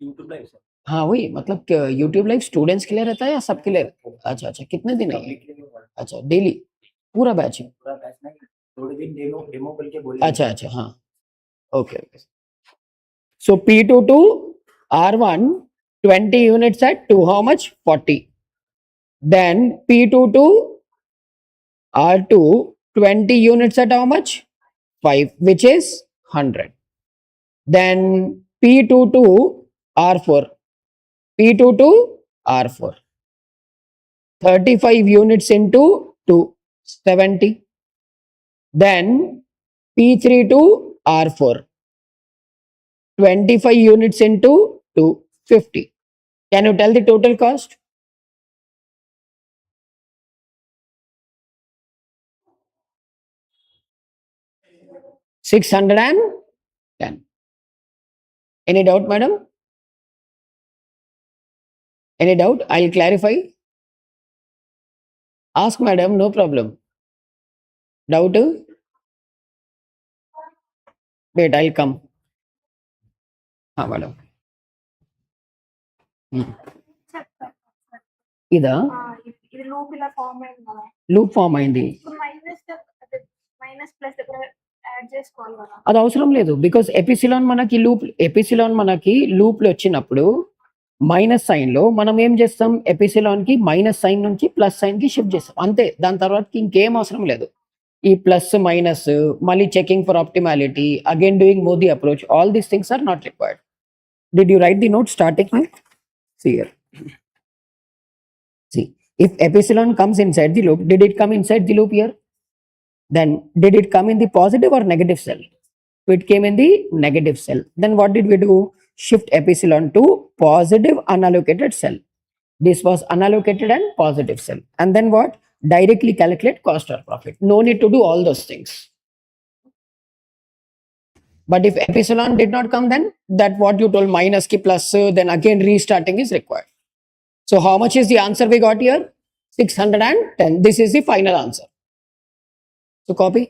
YouTube live sir. हाँ वही मतलब यूट्यूब लाइव स्टूडेंट्स के लिए रहता है या सबके लिए? अच्छा अच्छा, कितने दिन है? पब्लिक के लिए हुआ है। अच्छा, डेली पूरा बैच है? पूरा बैच नहीं, थोड़े दिन डेमो डेमो करके बोले। अच्छा अच्छा, हाँ okay okay. So P22 R1 20 units at 2 how much? 40. Then P22 R2 20 units at how much? 5, which is 100. Then P22 R4 P22 R4 35 units into 2 70. Then P32 R4 25 units into 2 50. Can you tell the total cost? 610. Any doubt, madam? Any doubt? I'll clarify. Ask madam, no problem. Doubt? Wait, I'll come. हाँ madam. ఇదా ఇది loop ఇలా form అయింది కదా, loop form అయింది. Minus plus దగ్గర add చేసుకోవాలి కదా. అది అవసరం లేదు, బికాస్ ఎపిసిలాన్ మనకి లూప్లు వచ్చినప్పుడు మైనస్ సైన్ లో మనం ఏం చేస్తాం, ఎపిసిలాన్ కి మైనస్ సైన్ నుంచి ప్లస్ సైన్ కి షిఫ్ట్ చేస్తాం అంతే. దాని తర్వాత ఇంకేం అవసరం లేదు. ఈ ప్లస్ మైనస్ మళ్ళీ checking for optimality, again doing MODI approach, all these things are not required. Did you write the note starting? See here. See, if epsilon comes inside the loop, did it come inside the loop here? Then did it come in the positive or negative cell? It came in the negative cell. Then what did we do? Shift epsilon to positive unallocated cell. This was unallocated and positive cell. And then what? Directly calculate cost or profit. No need to do all those things. But if epsilon did not come, then that what you told minus ki plus, then again restarting is required. So how much is the answer we got here? 610. This is the final answer. So copy.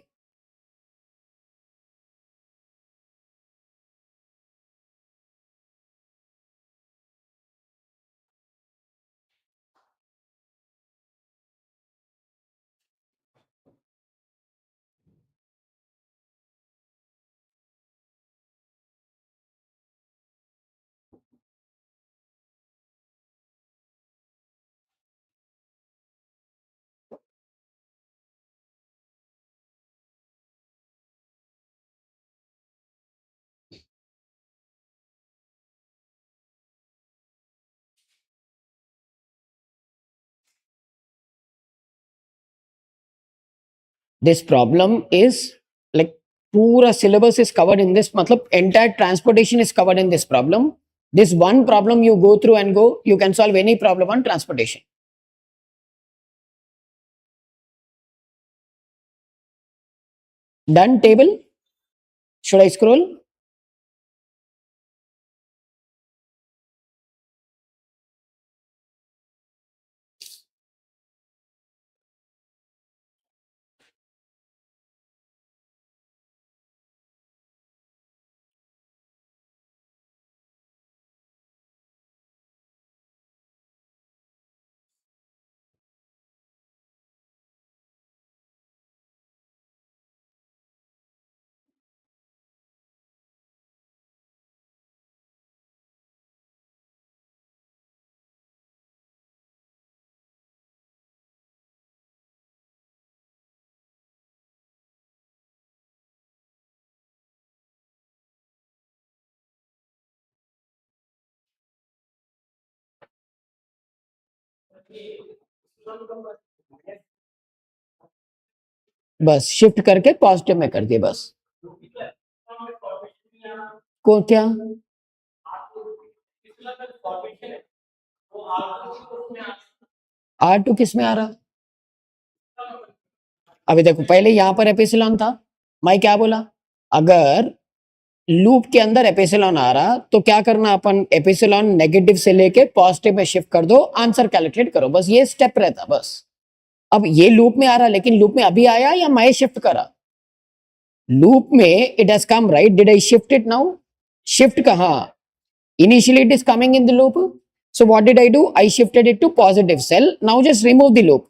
This problem is like pura syllabus is covered in this, matlab entire transportation is covered in this problem. This one problem you go through and go, you can solve any problem on transportation. Done table? Should I scroll? बस shift करके positive में कर दिए बस. को क्या R2 किस में आ रहा? अभी देखो, पहले यहां पर एपिसिलॉन था. मैं क्या बोला, अगर लूप के अंदर एपिसिलॉन आ रहा तो क्या करना, अपन एपिसिलॉन नेगेटिव से लेके पॉजिटिव में शिफ्ट कर दो, आंसर कैलकुलेट करो, बस ये स्टेप रहता बस. अब ये लूप में आ रहा, लेकिन लूप में अभी आया या मैं शिफ्ट करा? लूप में it has come, right? Did I shift it now? Shift कहां? Initially it is coming in the loop. So what did I do? I shifted it to positive cell. Now just remove the loop.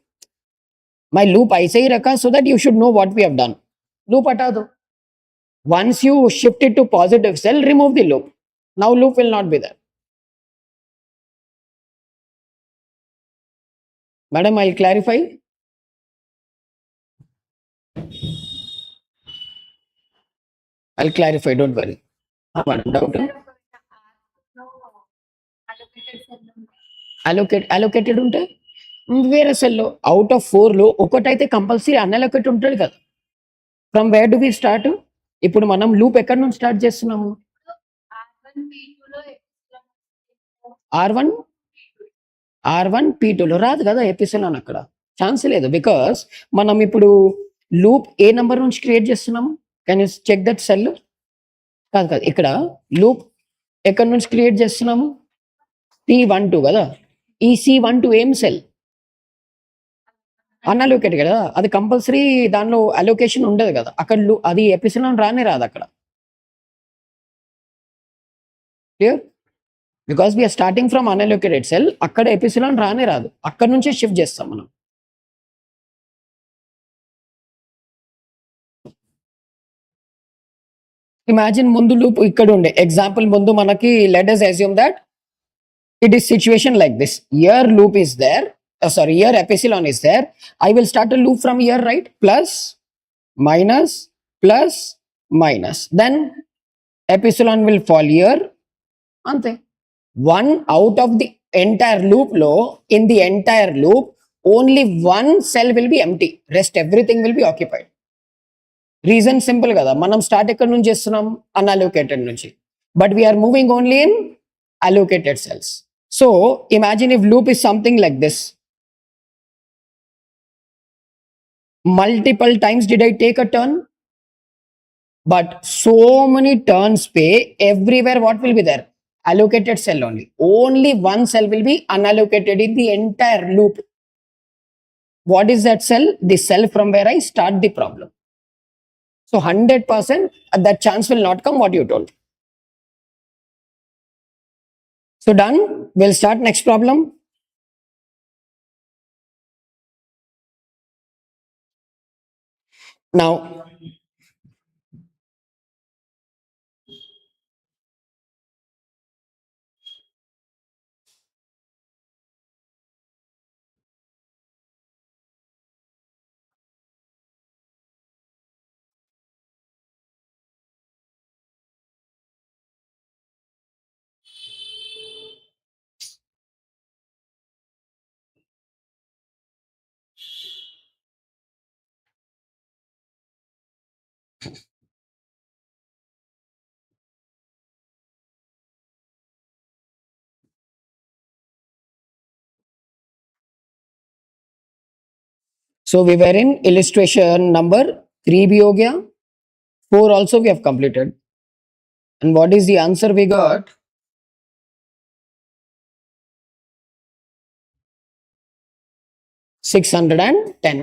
My loop ऐसे ही रखा so that you should know what we have done. Loop हटा दो. Once you shift it to positive cell, remove the loop. Now loop will not be there. Madam, I'll clarify. I'll clarify, don't worry. Madam, doubt. Allocated ఉంటే వేరే సెల్లో out of 4లో ఒకటైతే compulsory unallocate ఉంటుంది కదా. From where do we start? ఇప్పుడు మనం loop ఎక్కడి నుంచి స్టార్ట్ చేస్తున్నాము? R1 P2లో రాదు కదా ఎపిసిలాన్, అక్కడ ఛాన్స్ లేదు. బికాస్ మనం ఇప్పుడు లూప్ ఏ నంబర్ నుంచి క్రియేట్ చేస్తున్నాము? Can you check that cell? కాదు ఇక్కడ లూప్ ఎక్కడి నుంచి క్రియేట్ చేస్తున్నాము? C12 కదా. ఈ C12 ఏం సెల్? అన్అలోకేట్ కదా, అది కంపల్సరీ దానిలో అలోకేషన్ ఉండదు కదా అక్కడ. అది ఎపిసిలాన్ రానే రాదు అక్కడ. Clear? Because we are starting from unallocated cell. అక్కడ ఎపిసిలాన్ రానే రాదు, అక్కడ నుంచే షిఫ్ట్ చేస్తాం మనం. ఇమాజిన్ ముందు లూప్ ఇక్కడ ఉండే ఎగ్జాంపుల్ ముందు మనకి let us assume that it is situation like this. Here loop is there, here epsilon is there. I will start a loop from here, right? Plus minus plus minus, then epsilon will fall here. Ante one out of the entire loop lo, in the entire loop only one cell will be empty, rest everything will be occupied. Reason simple కదా, మనం start ఎక్కడి నుంచి చేస్తున్నాం? Unallocated నుంచి, but we're moving only in allocated cells. So imagine if loop is something like this. Multiple times did I take a turn, but so many turns pay everywhere. What will be there? Allocated cell only. Only one cell will be unallocated in the entire loop. What is that cell? The cell from where I start the problem. So 100% that chance will not come, what you told. So done. We'll start next problem. Now so we were in illustration number 3 bhi ho gaya, 4 also we have completed. And what is the answer we got? $610.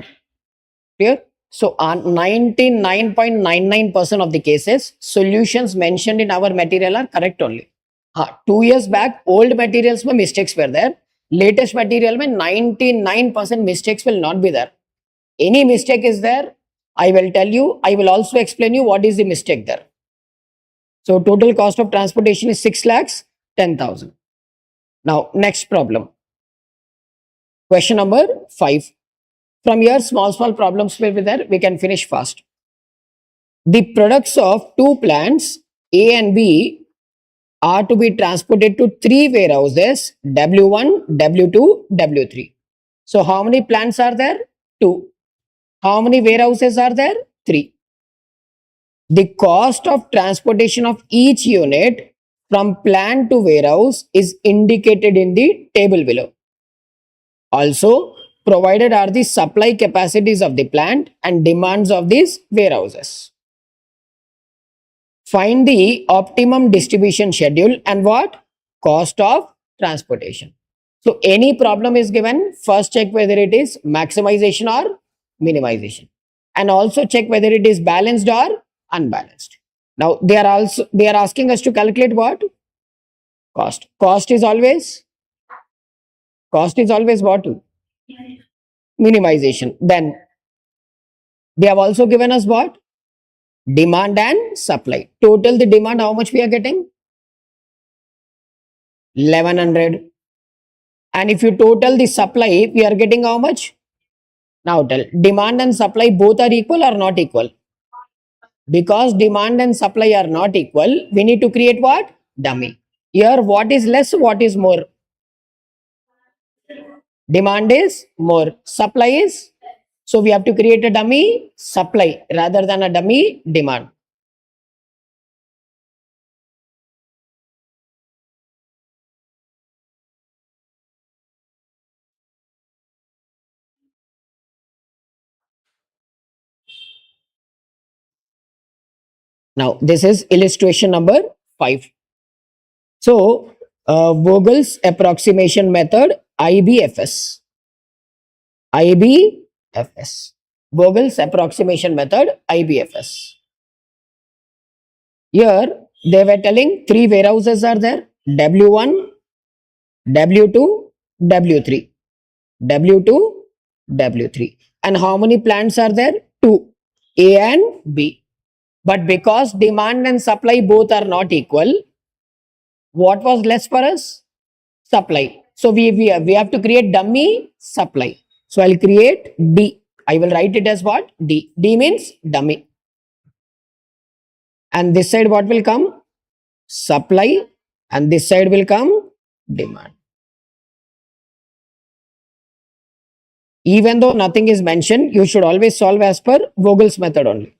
Clear? So on 99.99% of the cases, solutions mentioned in our material are correct only. 2 years back old materials mein mistakes were there, latest material mein 99% mistakes will not be there. Any mistake is there, I will tell you. I will also explain you what is the mistake there. So total cost of transportation is 6,10,000. Now next problem, question number 5. From here small problems will be there, we can finish fast. The products of 2 plants A and B are to be transported to 3 warehouses, W1, W2, W3. So how many plants are there? 2. How many warehouses are there? 3. The cost of transportation of each unit from plant to warehouse is indicated in the table below. Also, provided are the supply capacities of the plant and demands of these warehouses. Find the optimum distribution schedule and what? Cost of transportation. So any problem is given, first check whether it is maximization or minimization, and also check whether it is balanced or unbalanced. Now they are asking us to calculate what? Cost. Cost is always what? Minimization. Then they have also given us what? Demand and supply. Total the demand, how much we are getting? 1100. And if you total the supply, we are getting how much? Now tell, demand and supply both are equal or not equal? Because demand and supply are not equal, we need to create what? Dummy. Here, what is less, what is more? Demand is more, supply is. So we have to create a dummy supply rather than a dummy demand. Now, this is illustration number 5. So, Vogel's approximation method, IBFS. IBFS. Vogel's approximation method, IBFS. Here, they were telling 3 warehouses are there, W1, W2, W3. W2, W3. And how many plants are there? 2, A and B. But because demand and supply both are not equal, what was less for us? Supply. So we have to create dummy supply. So I'll create D. I will write it as what? D. D means dummy. And this side what will come? Supply. And this side will come demand. Even though nothing is mentioned, you should always solve as per Vogel's method only.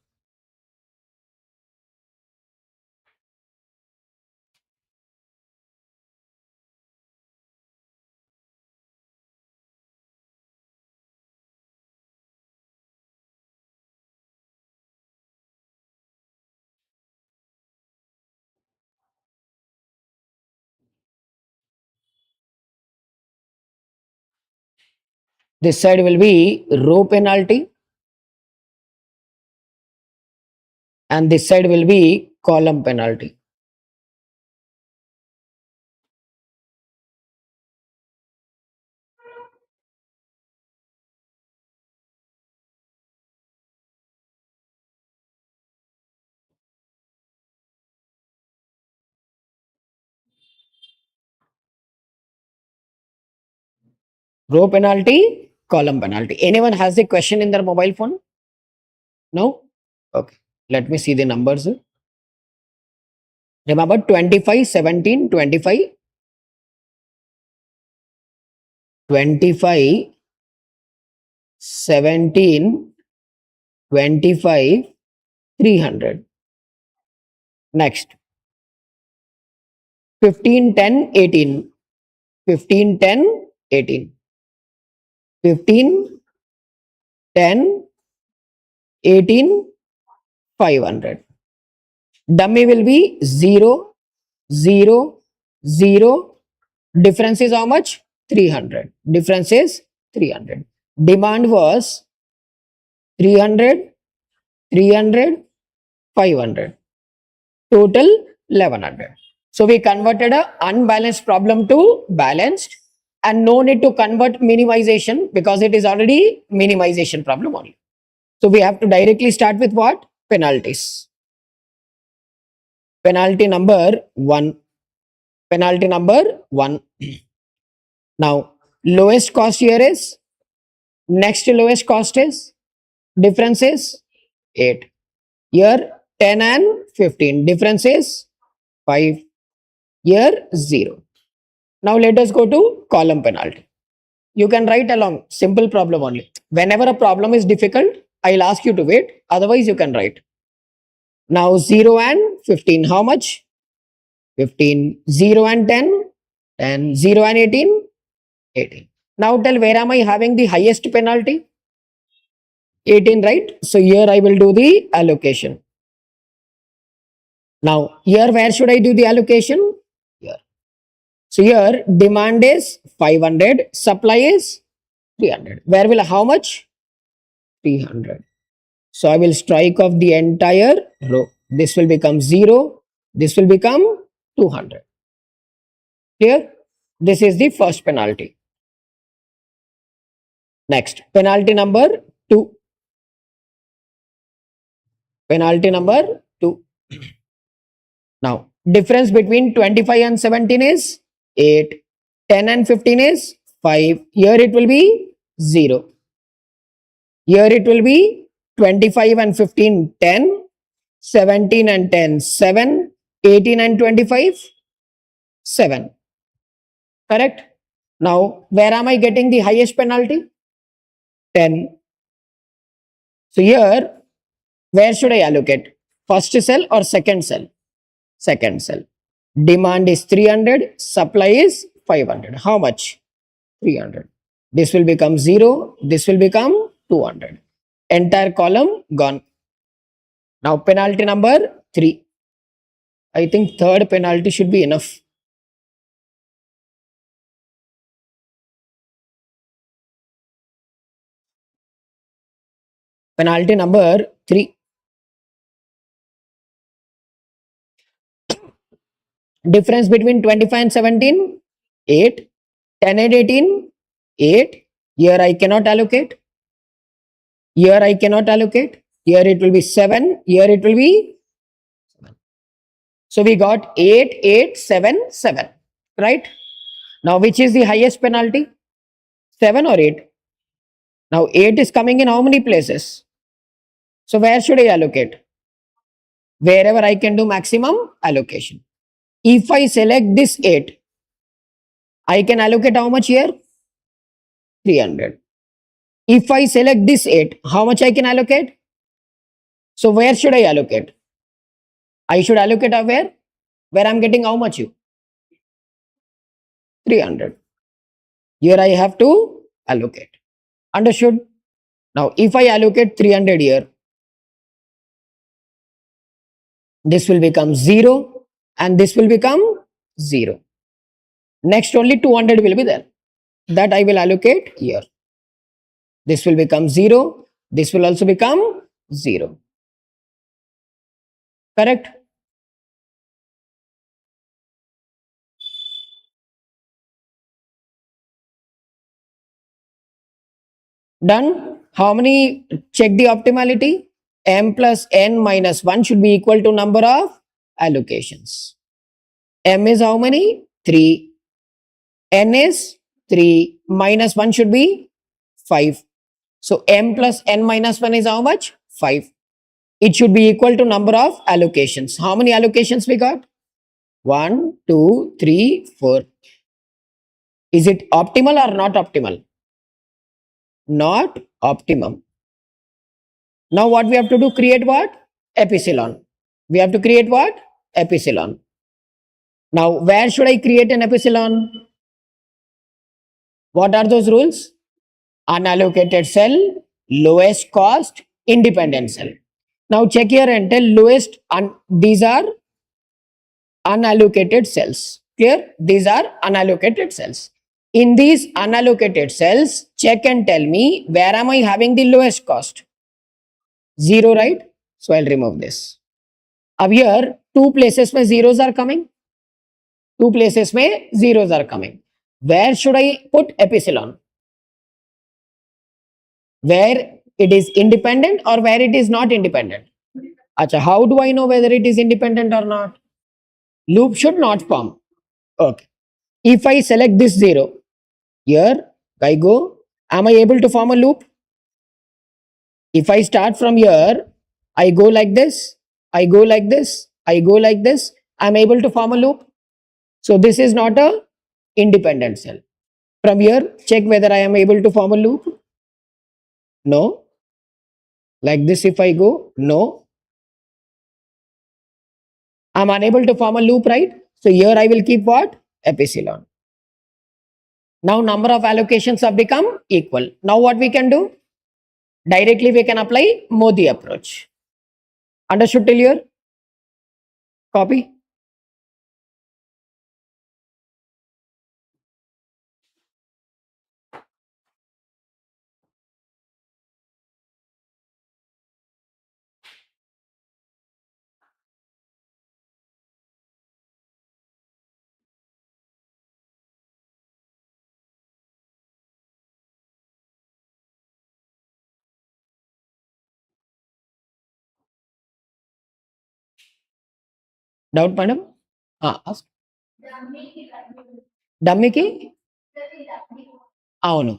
This side will be row penalty. And this side will be column penalty. Row penalty, column penalty. Anyone has a question in their mobile phone? No? Okay. Let me see the numbers. Remember 25, 17, 25, 25, 17, 25, 300. Next. 15, 10, 18. 15, 10, 18. 15, 10, 18, 500. Dummy will be 0, 0, 0. Difference is how much? 300. Difference is 300. Demand was 300, 300, 500. Total 1100. So we converted a unbalanced problem to balanced, and no need to convert minimization because it is already minimization problem only. So we have to directly start with what? Penalties. Penalty number 1. Penalty number 1. Now, lowest cost here is, next to lowest cost is, difference is 8. Here 10 and 15, difference is 5. Here 0. Now let us go to column penalty. You can write along, simple problem only. Whenever a problem is difficult, I'll ask you to wait, otherwise you can write. Now 0 and 15, how much? 15. 0 and 10, 10. 0 and 18, 18. Now tell, where am I having the highest penalty? 18, right? So here I will do the allocation. Now here where should I do the allocation? Here. So here demand is 500, supply is 300. Where will how much? 300. So I will strike off the entire row. This will become 0. This will become 200. Clear? This is the first penalty. Next, penalty number 2. Penalty number 2. Now, difference between 25 and 17 is 8. 10 and 15 is 5. Here it will be 0. Here it will be 25 and 15, 10. 17 and 10, 7. 18 and 25, 7. Correct? Now, where am I getting the highest penalty? 10. So here, where should I allocate? First cell or second cell? Second cell. Demand is 300, supply is 500. How much? 300. This will become 0, this will become 200. Entire column gone. Now penalty number 3. I think third penalty should be enough. Penalty number 3. Difference between 25 and 17, 8. 10 and 18, 8. Here I cannot allocate. Here I cannot allocate. Here it will be 7. Here it will be 7. So we got 8, 8, 7, 7. Right? Now which is the highest penalty? 7 or 8? Now 8 is coming in how many places? So where should I allocate? Wherever I can do maximum allocation. If I select this 8, I can allocate how much here? 300. If I select this 8, how much I can allocate? So where should I allocate? I should allocate where? Where I'm getting how much? 300. Here I have to allocate. Understood? Now if I allocate 300 here, this will become 0 and this will become 0. Next only 200 will be there. That I will allocate here. This will become 0. This will also become 0. Correct? Done? How many? Check the optimality. M plus N minus 1 should be equal to number of allocations. M is how many? 3. N is 3. Minus 1 should be 5. So M plus N minus 1 is how much? 5. It should be equal to number of allocations. How many allocations we got? 1, 2, 3, 4. Is it optimal or not optimal? Not optimum. Now what we have to do? Create what? Epsilon. We have to create what? Epsilon. Now where should I create an epsilon? What are those rules? Unallocated cell, lowest cost, independent cell. Now check here and tell lowest, these are unallocated cells. Clear? These are unallocated cells. In these unallocated cells, check and tell me where am I having the lowest cost? 0, right? So I'll remove this. अब here two places में zeros are coming. Two places में zeros are coming. Where should I put epsilon? Where it is independent or where it is not independent? Acha, how do I know whether it is independent or not? Loop should not form. Okay. If I select this 0, here I go, am I able to form a loop? If I start from here, I go like this, I go like this, I go like this, I'm able to form a loop. So this is not a independent cell. From here, check whether I am able to form a loop. No. Like this if I go, no. I'm unable to form a loop, right? So here I will keep what? Epsilon. Now number of allocations have become equal. Now what we can do? Directly we can apply Modi approach. Understood till here? Copy. Doubt madam? డమ్మీకి అవును.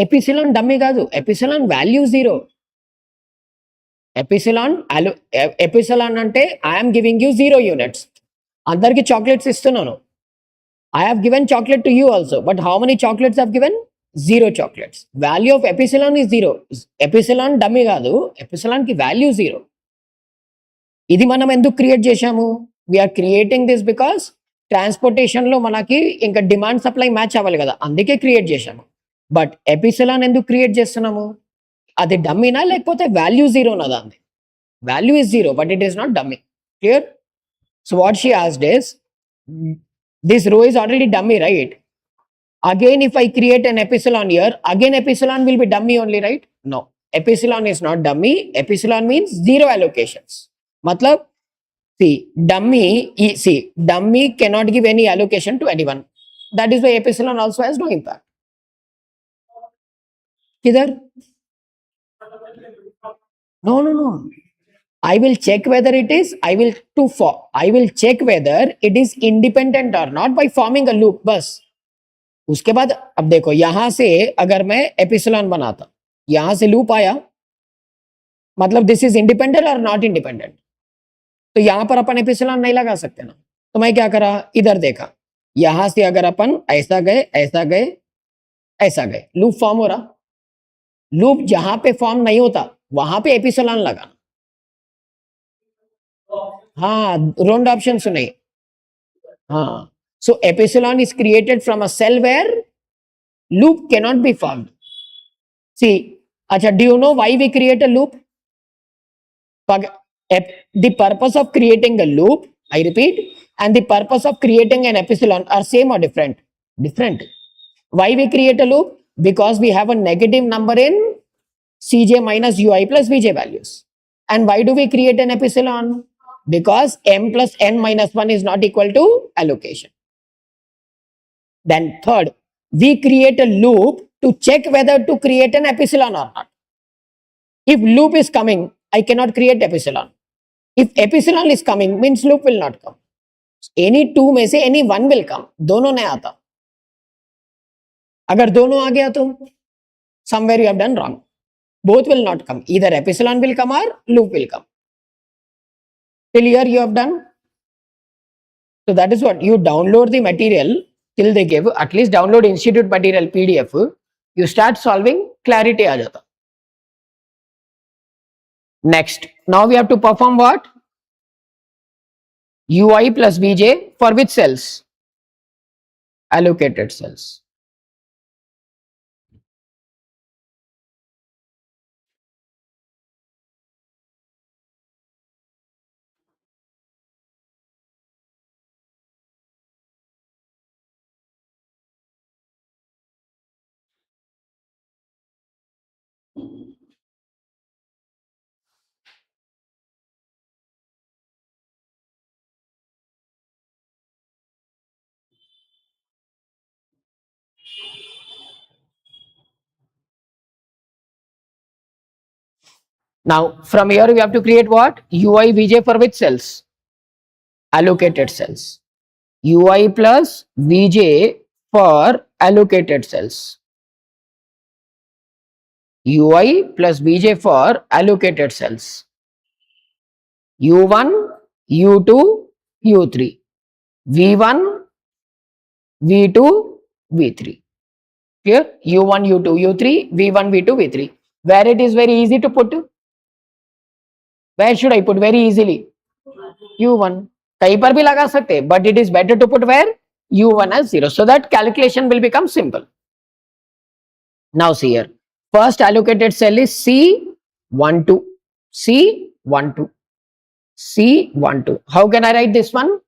Epsilon dummy కాదు, epsilon value 0. Epsilon అంటే I'm giving you 0 units. అందరికి chocolates ఇస్తున్నాను. I have given chocolate to you also, but how many chocolates I've given? 0 chocolates. Value of epsilon is 0. Epsilon dummy కాదు, epsilon కి value 0. ఇది మనం ఎందుకు create చేశాము? We're creating this because transportation లో మనకి ఇంకా డిమాండ్ సప్లై మ్యాచ్ అవ్వాలి కదా, అందుకే క్రియేట్ చేశాము. బట్ ఎపిసిలాన్ ఎందుకు క్రియేట్ చేస్తున్నాము? అది డమ్మీనా లేకపోతే వాల్యూ 0 దాన్ని? Value is 0 but it is not dummy. Clear? So what she asked is, this row is already dummy, right? Again, if I create an epsilon here, again epsilon will be dummy only, right? No, epsilon is not dummy. Epsilon means 0 allocations. Matlab, dummy cannot give any allocation to anyone. That is why epsilon also has no impact. Kidhar? No. I will check whether it is, I will check whether it is independent or not by forming a loop. बस उसके बाद अब देखो, यहां से अगर मैं epsilon बनाता, यहां से लूप आया, मतलब दिस इज इंडिपेंडेंट और नॉट इंडिपेंडेंट, तो यहां पर अपन एपिसिलॉन नहीं लगा सकते ना. तो मैं क्या करा, इधर देखा, यहां से अगर अपन ऐसा गए ऐसा गए ऐसा गए, लूप फॉर्म हो रहा. लूप जहां पे फॉर्म नहीं होता वहां पे एपिसिलॉन लगाना. हाँ, round options नहीं. हाँ, so epsilon is created from a cell where loop cannot be formed. See, acha, do you know why we create a loop? The purpose of creating a loop, I repeat, and the purpose of creating an epsilon are same or different? Different. Why we create a loop? Because we have a negative number in Cj minus ui plus vj values. And why do we create an epsilon? Because m plus n minus 1 is not equal to allocation. Then third, we create a loop to check whether to create an epsilon or not. If loop is coming, I cannot create epsilon. If epsilon is coming, means loop will not come. Any two में से any one will come. दोनों नहीं आता. अगर दोनों आ गया तो somewhere you have done wrong. Both will not come. Either epsilon will come or loop will come. Till here you have done. So that is what you download the material till they give, at least download institute material PDF. You start solving, clarity aa jata. Next, now we have to perform what? ui plus vj for which cells? Allocated cells. Now from here we have to create what? ui vj for which cells? Allocated cells. ui plus vj for allocated cells. ui plus vj for allocated cells. u1, u2, u3. v1, v2, v3. Clear? u1, u2, u3, v1, v2, v3. Where it is very easy to put? Where should I put very easily? u1. कहीं पर भी लगा सकते, but it is better to put where? u1 as 0, so that calculation will become simple. Now see here, first allocated cell is C12, C12, C12. How can I write this one?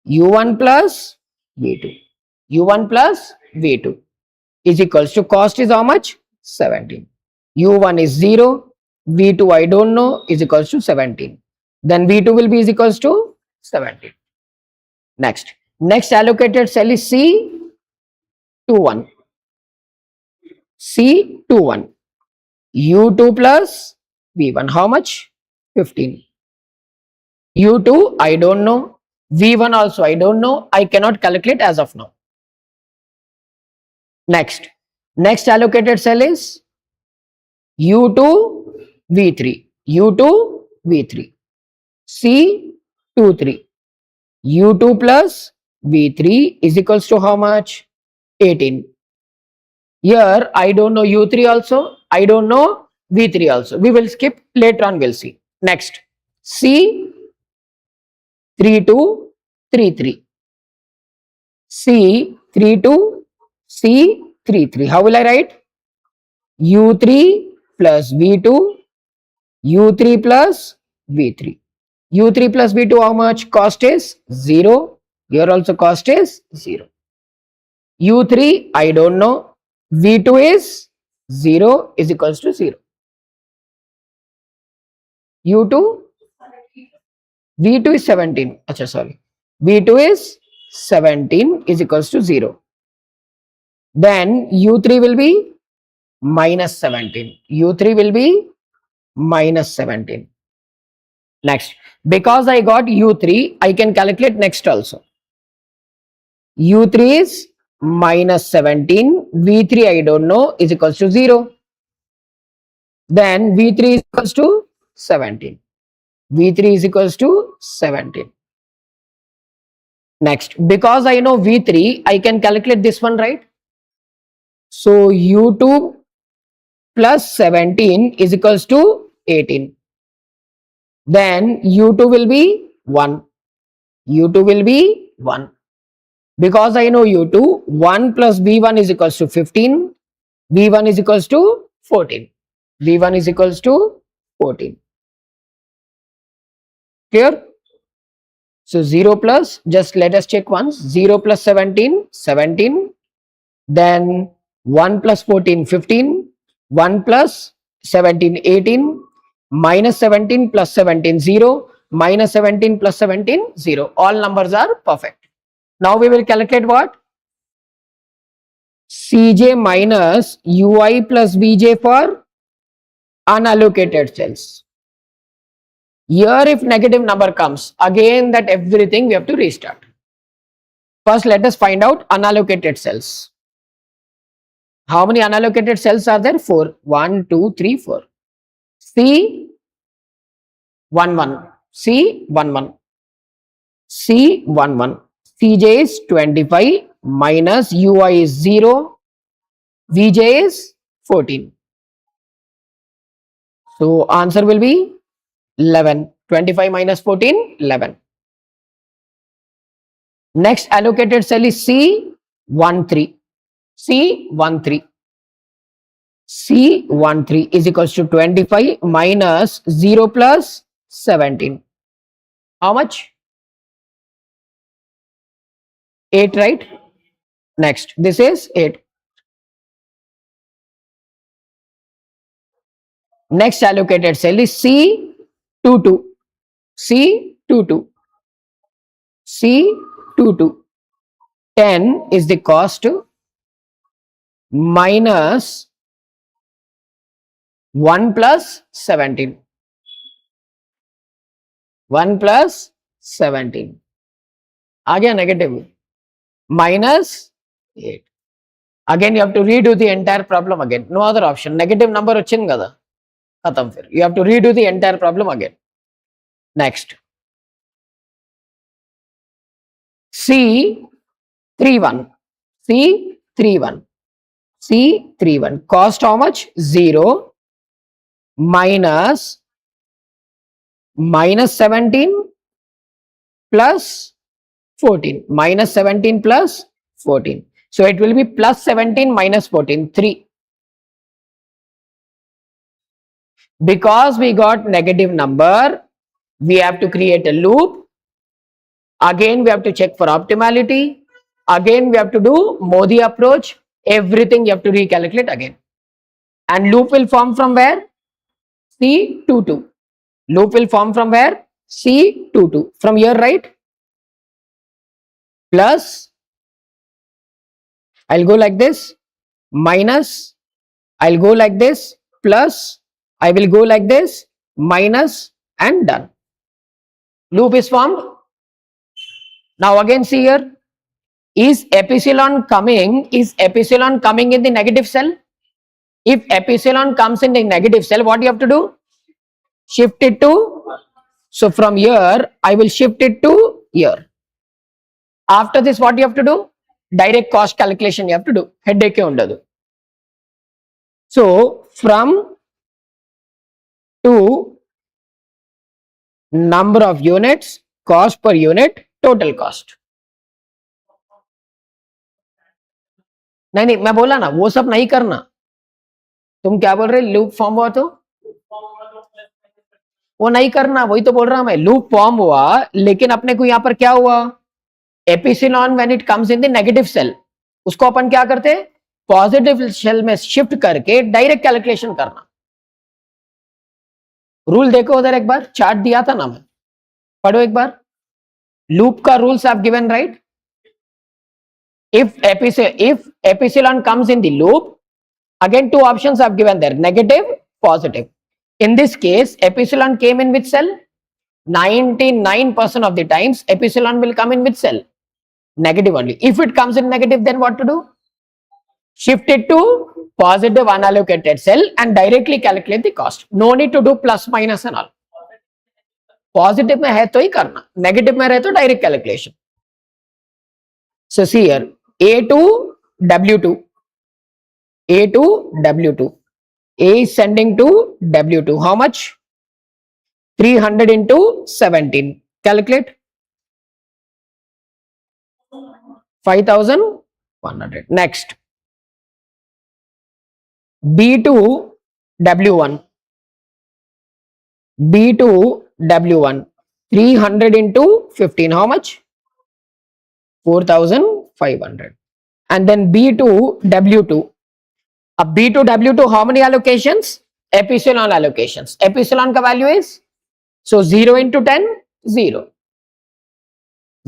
u1 plus v2, u1 plus v2 is equals to, cost is how much? 17. u1 is 0, v2 I don't know, is equals to 17. Then v2 will be is equals to 17. Next allocated cell is C21. C21. u2 plus v1, how much? 15. U2 I don't know, V1 also I don't know, I cannot calculate as of now. Next allocated cell is U2 V3, U2 V3, C23, U2 plus V3 is equals to how much? 18. Here I don't know U3 also, I don't know V3 also. We will skip, later on we'll see. Next, C3233, C32, C33. How will I write? U3 plus V2, U3 plus V3. U3 plus V2 how much? Cost is 0. Here also cost is 0. U3 I don't know. V2 is 0 is equals to 0. U2, V2 is 17. Acha, sorry. V2 is 17 is equals to 0. Then U3 will be minus 17. U3 will be minus 17. Next, because I got U3, I can calculate next also. U3 is minus 17, V3 I don't know is equals to 0. Then V3 is equals to 17. V3 is equals to 17. Next, because I know V3, I can calculate this one, right? So U2 plus 17 is equals to 18. Then U2 will be 1. U2 will be 1. Because I know U2, 1 plus V1 is equals to 15. V1 is equals to 14. V1 is equals to 14. Clear? So 0 plus, just let us check once. 0 plus 17, 17. Then 1 plus 14, 15. 1 plus 17, 18. Minus 17 plus 17, 0. Minus 17 plus 17, 0. All numbers are perfect. Now we will calculate what? Cj minus ui plus vj for unallocated cells. Here if negative number comes, again that everything we have to restart. First let us find out unallocated cells. How many unallocated cells are there? 4. 1, 2, 3, 4. C11, C11, C11. Cj is 25 minus ui is 0, vj is 14. So answer will be 11. 25 minus 14, 11. Next allocated cell is C13. C13. C13 is equals to 25 minus 0 plus 17. How much? 8, right? Next, this is 8. Next allocated cell is C22. C22. C22. 10 is the cost minus 1 plus 17. 1 plus 17. Again negative. Minus 8. Again you have to redo the entire problem again. No other option. Negative number వచ్చింది కదా. Khatam fir. You have to redo the entire problem again. Next. C31. C31. C31. Cost how much? 0 minus 17 plus 14. Minus 17 plus 14. So it will be plus 17 minus 14. 3. Because we got negative number, we have to create a loop. Again, we have to check for optimality. Again, we have to do Modi approach. Everything you have to recalculate again. And loop will form from where? C22. Loop will form from where? C22. From here, right? Plus, I'll go like this. Minus, I'll go like this. Plus, I will go like this. Minus and done. Loop is formed. Now again see here, is epsilon coming in the negative cell? If epsilon comes in the negative cell, what you have to do? Shift it to, so from here, I will shift it to here. After this, what you have to do? Direct cost calculation you have to do. Headache undadu. So from to number of units, cost per unit, total cost. नहीं मैं बोला ना वो सब नहीं करना. तुम क्या बोल रहे? लूप फॉर्म हुआ तो वो नहीं करना, वही तो बोल रहा मैं. लूप फॉर्म हुआ लेकिन अपने को यहां पर क्या हुआ? Epsilon when it comes in the negative cell, उसको अपन क्या करते? पॉजिटिव सेल में शिफ्ट करके डायरेक्ट कैलकुलेशन करना. रूल देखो उधर एक बार, चार्ट दिया था ना मैं, पढ़ो एक बार. लूप का रूल्स आप given right. if epsilon comes in the loop, again two options are given there, negative, positive. In this case, epsilon came in which cell? 99% of the times epsilon will come in which cell? Negative only. If it comes in negative, then what to do? Shift it to positive unallocated cell and directly calculate the cost. No need to do plus minus and all. Positive में है तो ही करना, negative में रहे तो direct calculation. So see here, A to W2, A to W2, A is sending to W2. How much? 300 into 17. Calculate. 5,100. Next. B to W1. B to W1. 300 into 15. How much? 4,500. And then B to W2. B to W2, how many allocations? Epsilon allocations. Epsilon ka value is? So 0 into 10, 0.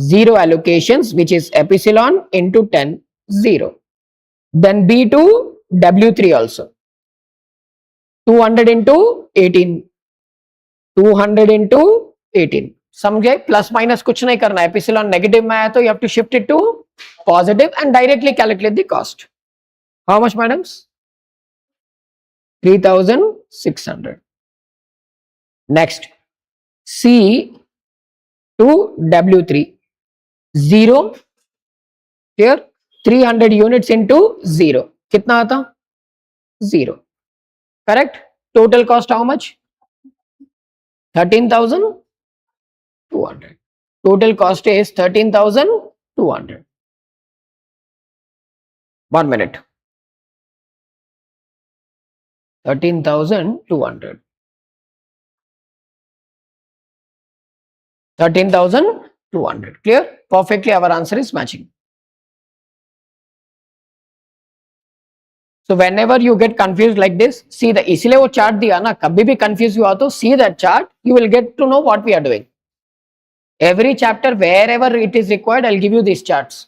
0 allocations, which is epsilon into 10, 0. Then B to W3 also. 200 into 18. 200 into 18. समझे? Plus minus कुछ नहीं करना. Epsilon negative में आया तो you have to shift it to positive and directly calculate the cost. How much, madams? 3,600. Next, C to W3. 0. Here 300 units into 0. कितना आता? 0. Correct? Total cost how much? 13,200. Total cost is 13,200. 1 minute. 13,200. 13,200. Clear? Perfectly our answer is matching. So whenever you get confused like this, see the इसलिए वो chart दिया ना, कभी भी confused हुआ तो see that chart, you will get to know what we are doing. Every chapter, wherever it is required, I'll give you these charts.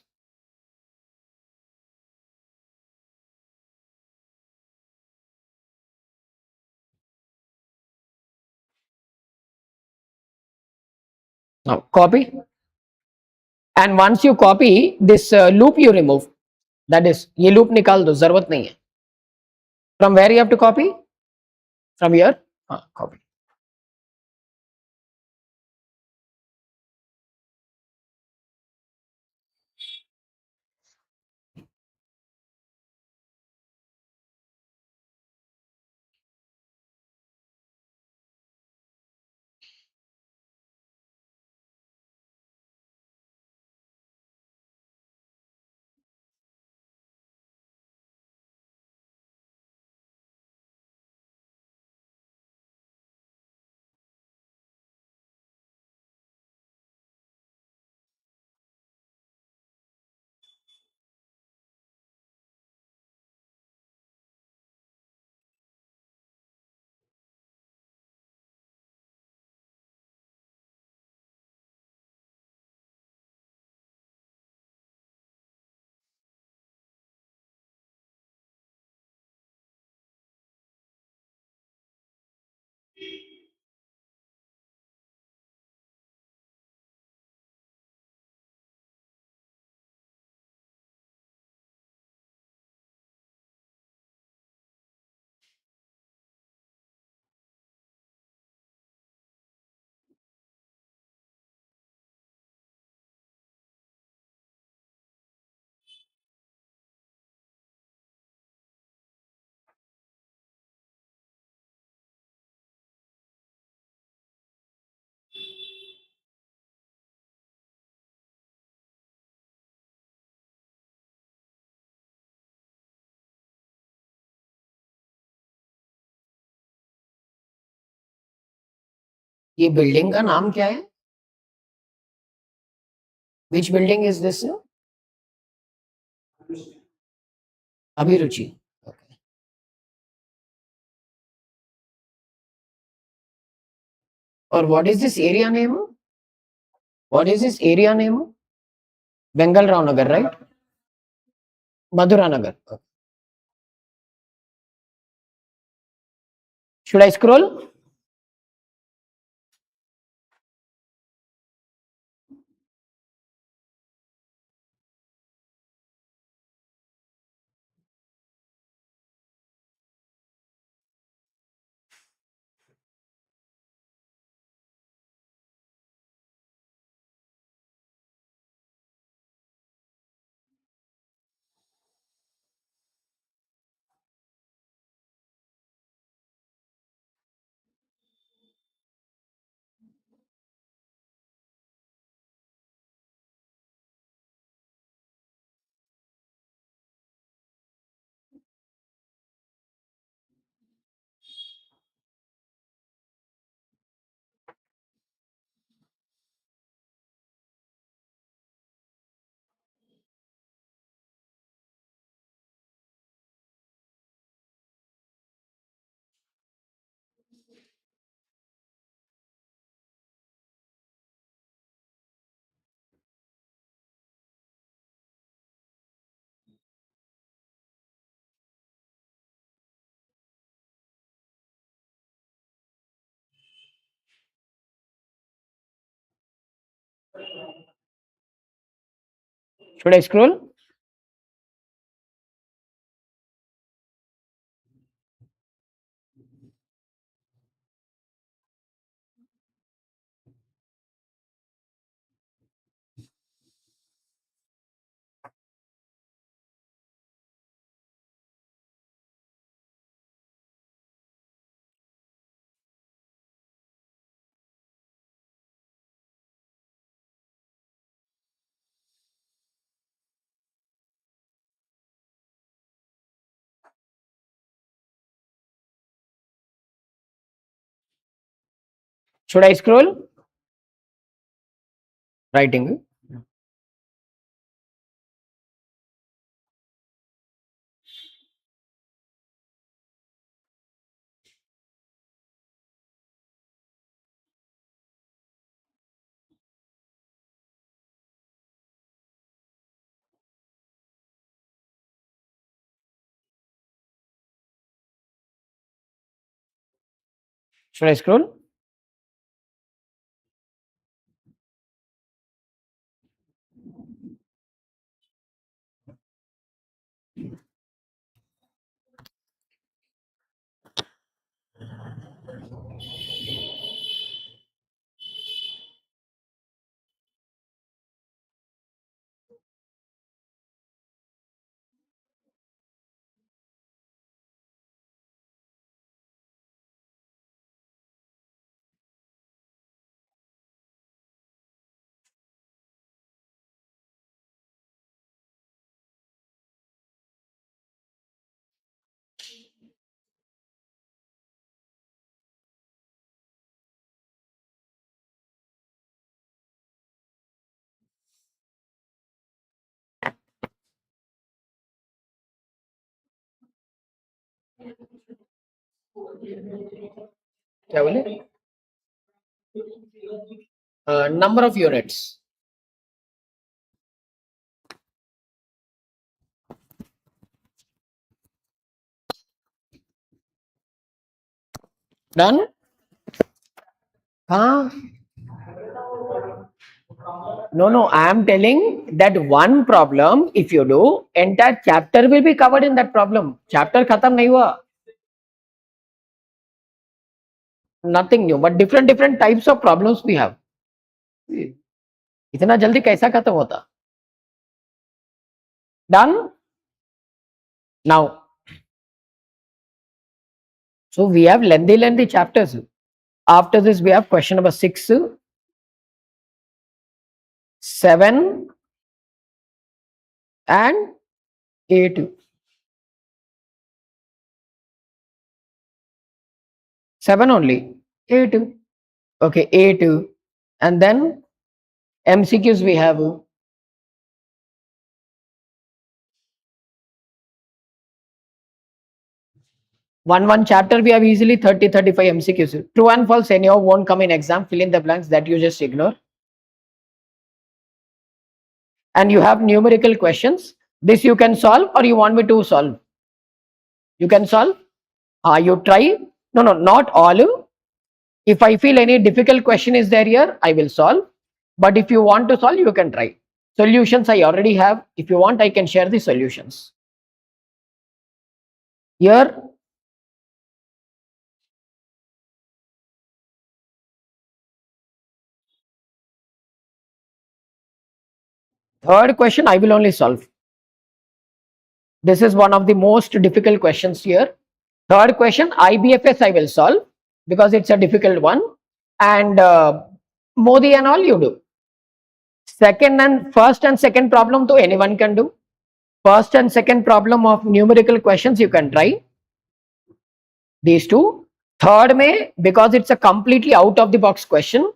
Now copy. And once you copy, this loop you remove. That is, ये loop निकाल दो, जरूरत नहीं है. From where you have to copy? From here. Copy. ये building का नाम क्या है? विच बिल्डिंग इज दिस? अभिरुचि. Okay. और what is this area name? What is this area name? Bengal Rao Nagar, right? Madhura Nagar. Okay. Should I scroll? Should I scroll? Should I scroll? Writing. Should I scroll? क्या बोले? Number of units. Done? Huh? No, I am telling that one problem, if you do, entire chapter will be covered in that problem. Chapter khatam nahi hua. Nothing new, but different types of problems we have. इतना जल्दी कैसा खत्म होता? Done? Now, so we have lengthy chapters. After this, we have question number 6, 7, and 8. 7 only. 8. Okay, 8. And then MCQs we have. One chapter we have easily 30-35 MCQs. True and false anyhow won't come in exam. Fill in the blanks that you just ignore. And you have numerical questions. This you can solve or you want me to solve? You can solve. You try. No, not all. If I feel any difficult question is there here, I will solve. But if you want to solve, you can try. Solutions I already have. If you want, I can share the solutions. Here, third question I will only solve. This is one of the most difficult questions here. Third question, IBFS I will solve because it's a difficult one. And Modi and all you do. First and second problem to anyone can do. First and second problem of numerical questions you can try. These two. Third may, because it's a completely out of the box question,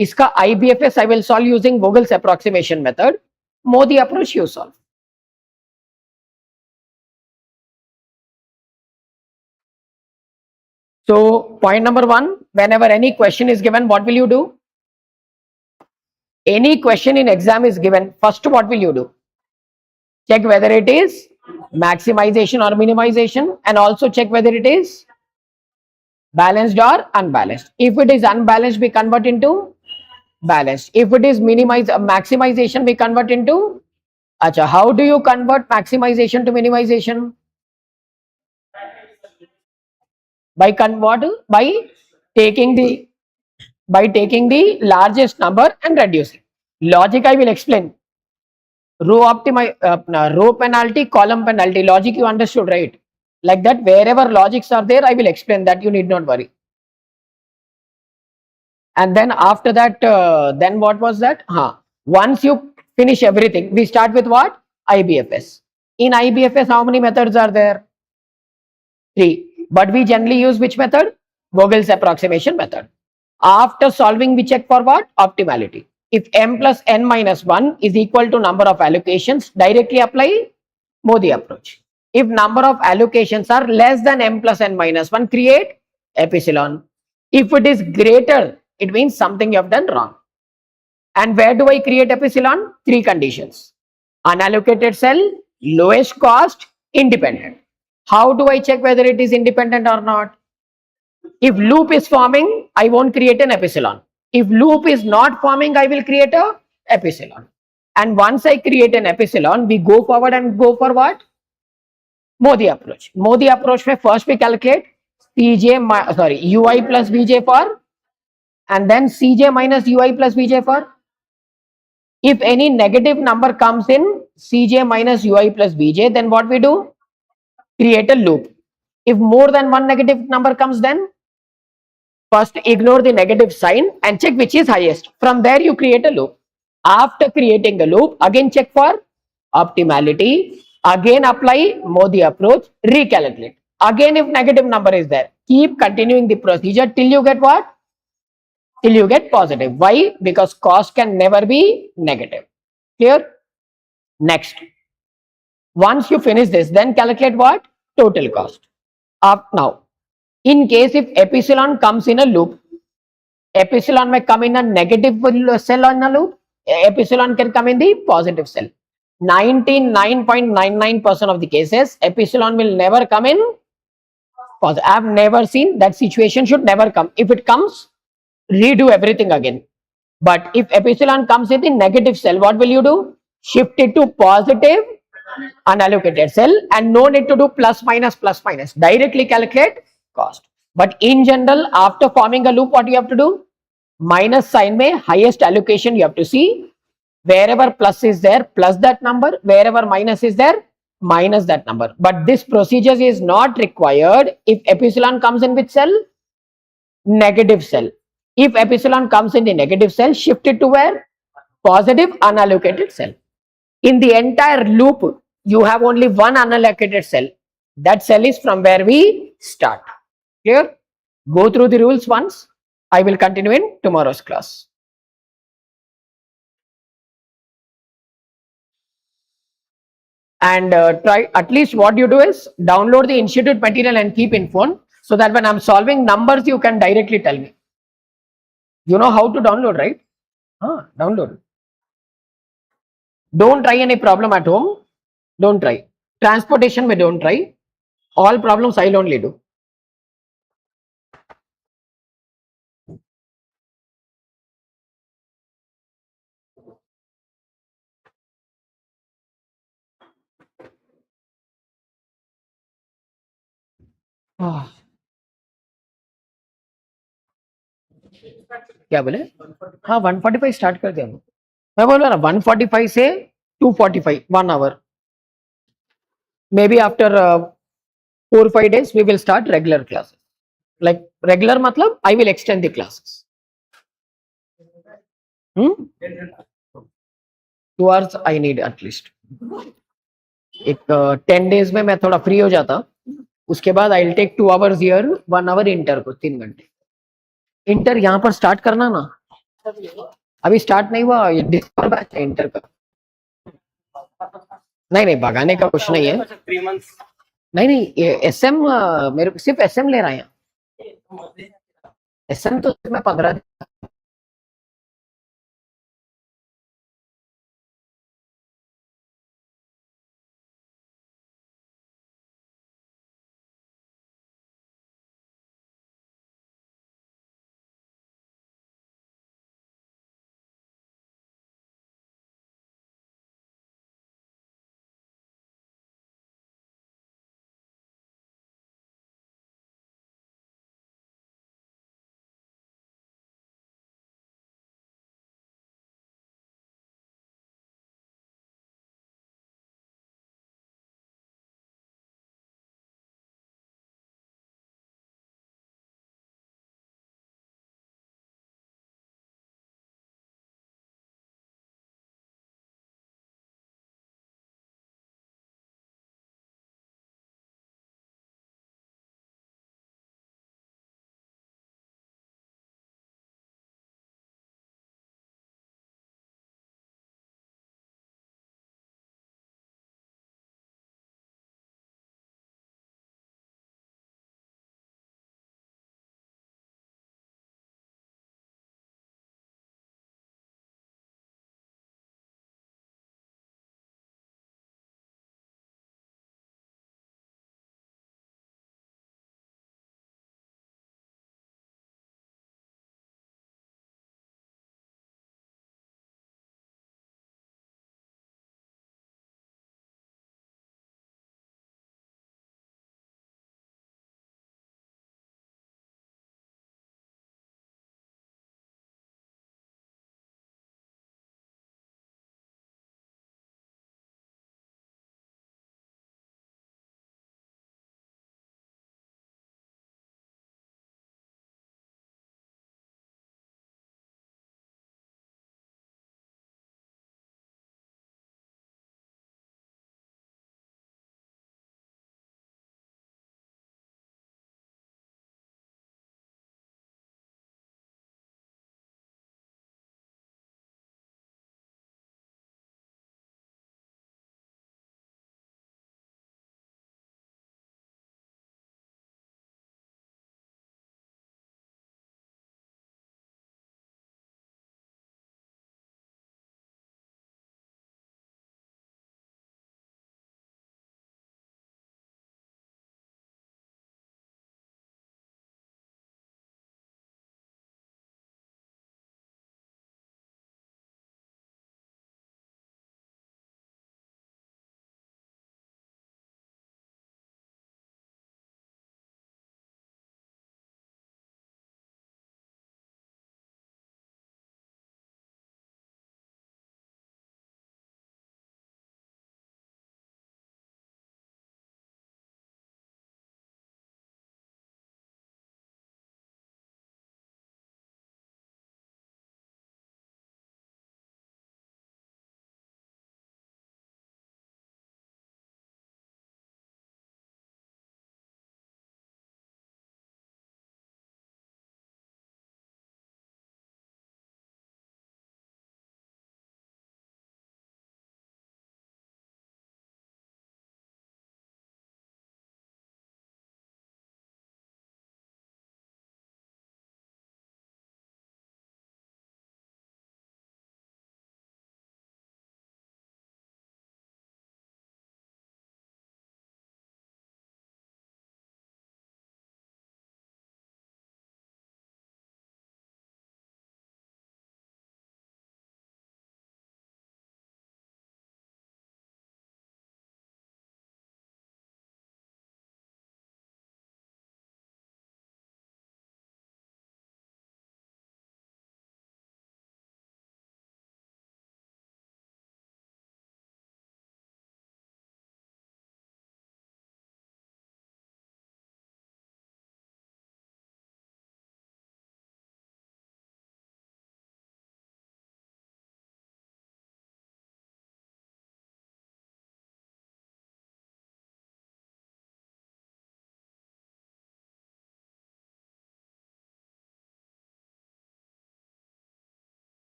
iska IBFS I will solve using Vogel's approximation method. Modi approach you solve. So point number 1, whenever any question is given, what will you do? Any question in exam is given, first what will you do? Check whether it is maximization or minimization, and also check whether it is balanced or unbalanced. If it is unbalanced, we convert into balanced. If it is maximization, we convert into Acha. How do you convert maximization to minimization? By taking the largest number and reducing. Logic I will explain. Row penalty, column penalty. Logic you understood, right? Like that, wherever logics are there, I will explain that. You need not worry. And then after that, then what was that? Once you finish everything, we start with what? IBFS. In IBFS, how many methods are there? 3. But we generally use which method? Vogel's approximation method. After solving, we check for what? Optimality. If m plus n minus 1 is equal to number of allocations, directly apply Modi approach. If number of allocations are less than m plus n minus 1, create epsilon. If it is greater, it means something you have done wrong. And where do I create epsilon? 3 conditions. Unallocated cell, lowest cost, independent. How do I check whether it is independent or not? If loop is forming, I won't create an epsilon. If loop is not forming, I will create a epsilon. And once I create an epsilon, we go forward and go for what? Modi approach. Modi approach mein first we calculate ui plus vj for, and then cj minus ui plus vj for. If any negative number comes in cj minus ui plus vj, then what we do? Create a loop. If more than one negative number comes, then first ignore the negative sign and check which is highest. From there you create a loop. After creating a loop, again check for optimality. Again apply Modi approach, recalculate. Again if negative number is there, keep continuing the procedure till you get what? Till you get positive. Why? Because cost can never be negative. Clear? Next. Once you finish this, then calculate what? Total cost. Now, in case if epsilon comes in a loop, epsilon may come in a negative cell on a loop, epsilon can come in the positive cell. 99.99% of the cases, epsilon will never come in positive. I have never seen that situation, should never come. If it comes, redo everything again. But if epsilon comes in the negative cell, what will you do? Shift it to positive unallocated cell, and no need to do plus minus. Directly calculate cost. But in general, after forming a loop, what you have to do? Minus sign mein highest allocation you have to see. Wherever plus is there, plus that number. Wherever minus is there, minus that number. But this procedure is not required if epsilon comes in which cell? Negative cell. If epsilon comes in the negative cell, shift it to where? Positive unallocated cell. In the entire loop, you have only one unallocated cell. That cell is from where we start. Clear? Go through the rules once. I will continue in tomorrow's class. And try, at least what you do is download the institute material and keep in phone, so that when I'm solving numbers you can directly tell me. You know how to download, right? Download. Don't try any problem at home. Don't try. Transportation में don't try. All problems I'll only do. क्या बोले? हाँ 145 start कर दिया मैं बोल रहा ना 145 से 245 1 hour. Maybe after 4-5 days we will start regular classes. Like regular मतलब I will extend the classes. 2 hours I need at least. एक 10 days में मैं थोड़ा फ्री हो जाता, उसके बाद I will take 2 hours here 1 hour इंटर को 3 घंटे. इंटर यहाँ पर स्टार्ट करना ना, अभी स्टार्ट नहीं हुआ, ये डिस्कवर बैच है इंटर का. नहीं भगाने का कुछ नहीं है. 3 months. नहीं एसएम मेरे सिर्फ एसएम ले रहा है. एसएम तो मैं 15 दिन